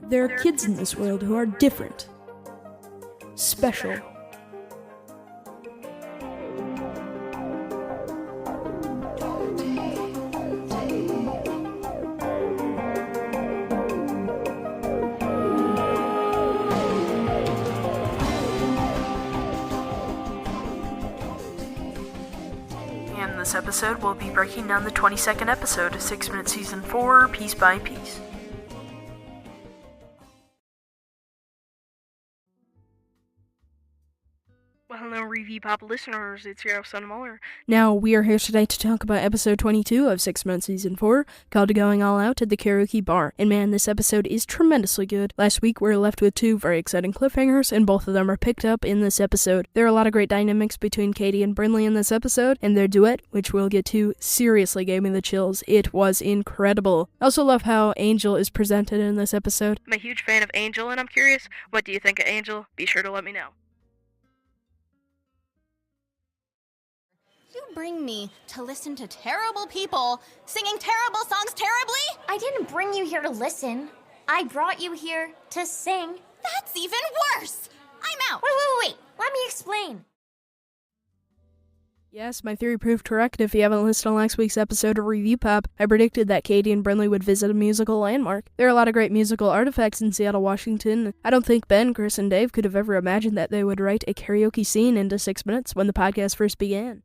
There are kids in this world who are different, special. In this episode, we'll be breaking down the 22nd episode of 6 Minute Season 4, piece by piece. Well, hello, Review Pop listeners, it's your Landon Mueller. Now, we are here today to talk about episode 22 of 6 Minute Season 4, called Going All Out at the Karaoke Bar. And man, this episode is tremendously good. Last week, we were left with two very exciting cliffhangers, and both of them are picked up in this episode. There are a lot of great dynamics between Kady and Brynleigh in this episode, and their duet, which we'll get to, seriously gave me the chills. It was incredible. I also love how Angel is presented in this episode. I'm a huge fan of Angel, and I'm curious, what do you think of Angel? Be sure to let me know. You bring me to listen to terrible people singing terrible songs terribly? I didn't bring you here to listen. I brought you here to sing. That's even worse! I'm out! Wait. Let me explain. Yes, my theory proved correct. If you haven't listened to last week's episode of Review Pop, I predicted that Kady and Brynleigh would visit a musical landmark. There are a lot of great musical artifacts in Seattle, Washington. I don't think Ben, Chris, and Dave could have ever imagined that they would write a karaoke scene into 6 minutes when the podcast first began.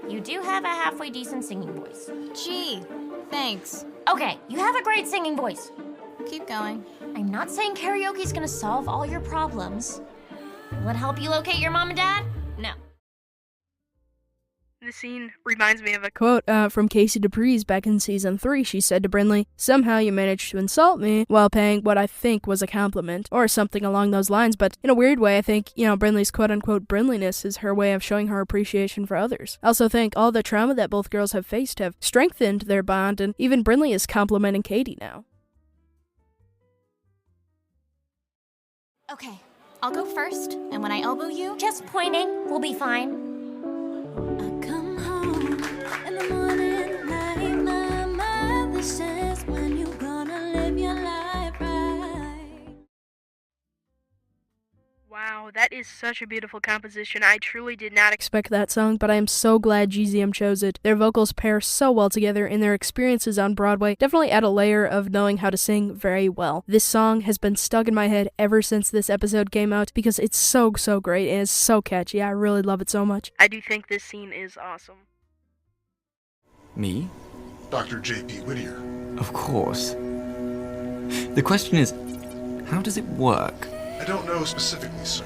You do have a halfway decent singing voice. Gee, thanks. Okay, you have a great singing voice. Keep going. I'm not saying karaoke's gonna solve all your problems. Will it help you locate your mom and dad? No. This scene reminds me of a quote from Casey Dupree's back in Season 3. She said to Brynleigh, "Somehow you managed to insult me while paying what I think was a compliment," or something along those lines. But in a weird way, I think, Brynleigh's quote-unquote Brynleighness is her way of showing her appreciation for others. I also think all the trauma that both girls have faced have strengthened their bond, and even Brynleigh is complimenting Kady now. Okay, I'll go first, and when I elbow you... Just pointing, we'll be fine. I come home in the morning light. My mother says, when you gonna live your life right? Wow, that is such a beautiful composition. I truly did not expect that song, but I am so glad GZM chose it. Their vocals pair so well together, and their experiences on Broadway definitely add a layer of knowing how to sing very well. This song has been stuck in my head ever since this episode came out because it's so great and it's so catchy. I really love it so much. I do think this scene is awesome. Me? Dr. J.P. Whittier. Of course. The question is, how does it work? I don't know specifically, sir,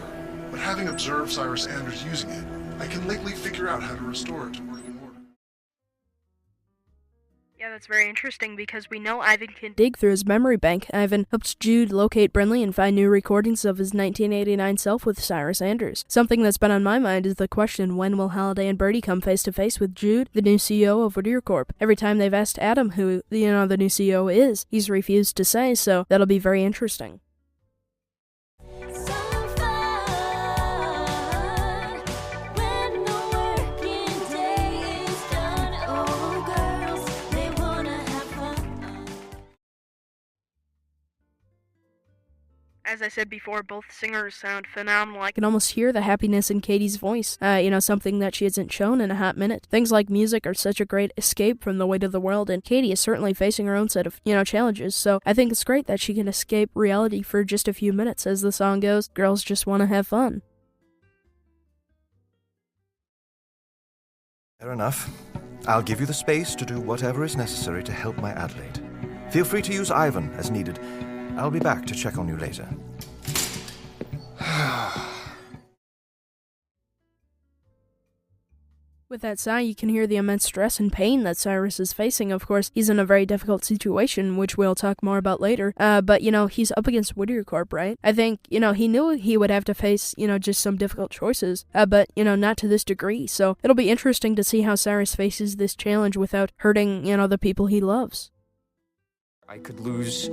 but having observed Cyrus Anders using it, I can likely figure out how to restore it to working order. Yeah, that's very interesting because we know Ivan can dig through his memory bank. Ivan helps Jude locate Brynleigh and find new recordings of his 1989 self with Cyrus Anders. Something that's been on my mind is the question, when will Halliday and Birdie come face to face with Jude, the new CEO of Whittier Corp? Every time they've asked Adam who, the new CEO is, he's refused to say, so that'll be very interesting. As I said before, both singers sound phenomenal. I can almost hear the happiness in Kady's voice, something that she hasn't shown in a hot minute. Things like music are such a great escape from the weight of the world, and Kady is certainly facing her own set of, challenges, so I think it's great that she can escape reality for just a few minutes. As the song goes, girls just want to have fun. Fair enough. I'll give you the space to do whatever is necessary to help my Adelaide. Feel free to use Ivan as needed. I'll be back to check on you later. With that sigh, you can hear the immense stress and pain that Cyrus is facing. Of course, he's in a very difficult situation, which we'll talk more about later. But he's up against Whittier Corp, right? I think, he knew he would have to face, just some difficult choices. But, not to this degree. So it'll be interesting to see how Cyrus faces this challenge without hurting, the people he loves. I could lose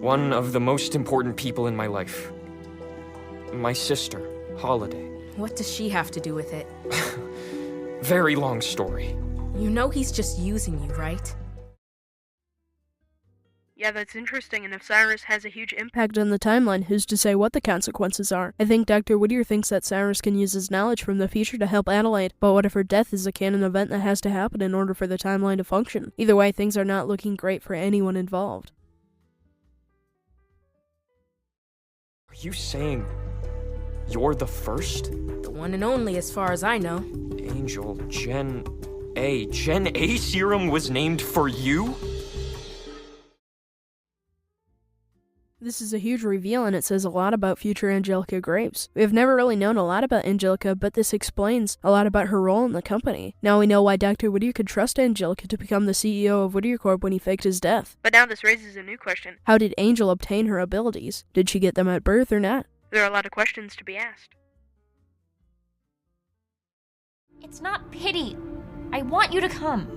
one of the most important people in my life. My sister, Holiday. What does she have to do with it? Very long story. You know he's just using you, right? Yeah, that's interesting, and if Cyrus has a huge impact on the timeline, who's to say what the consequences are? I think Dr. Whittier thinks that Cyrus can use his knowledge from the future to help Adelaide, but what if her death is a canon event that has to happen in order for the timeline to function? Either way, things are not looking great for anyone involved. Are you saying you're the first? The one and only as far as I know. Angel, Gen A serum was named for you? This is a huge reveal, and it says a lot about future Angelica Graves. We have never really known a lot about Angelica, but this explains a lot about her role in the company. Now we know why Dr. Whittier could trust Angelica to become the CEO of Whittier Corp when he faked his death. But now this raises a new question. How did Angel obtain her abilities? Did she get them at birth or not? There are a lot of questions to be asked. It's not pity. I want you to come.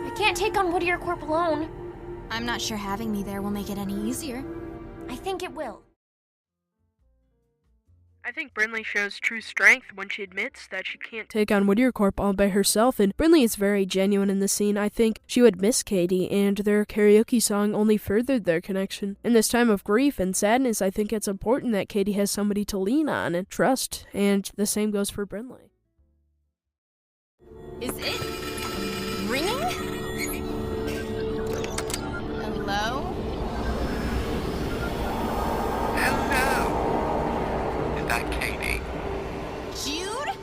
I can't take on Whittier Corp alone. I'm not sure having me there will make it any easier. I think it will. I think Brynleigh shows true strength when she admits that she can't take on Whittier Corp all by herself, and Brynleigh is very genuine in the scene. I think she would miss Kady, and their karaoke song only furthered their connection. In this time of grief and sadness, I think it's important that Kady has somebody to lean on and trust, and the same goes for Brynleigh. Is it ringing? Hello? Hello. Is that Kady? Jude?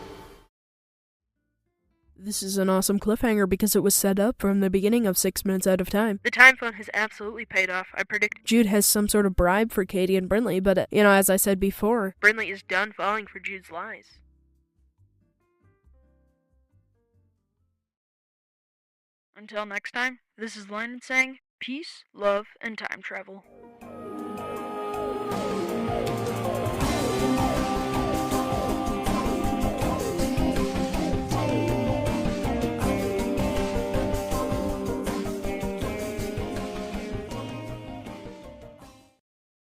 This is an awesome cliffhanger because it was set up from the beginning of 6 Minutes Out of Time. The time phone has absolutely paid off. I predict Jude has some sort of bribe for Kady and Brynleigh, but, as I said before, Brynleigh is done falling for Jude's lies. Until next time, this is Landon saying peace, love, and time travel.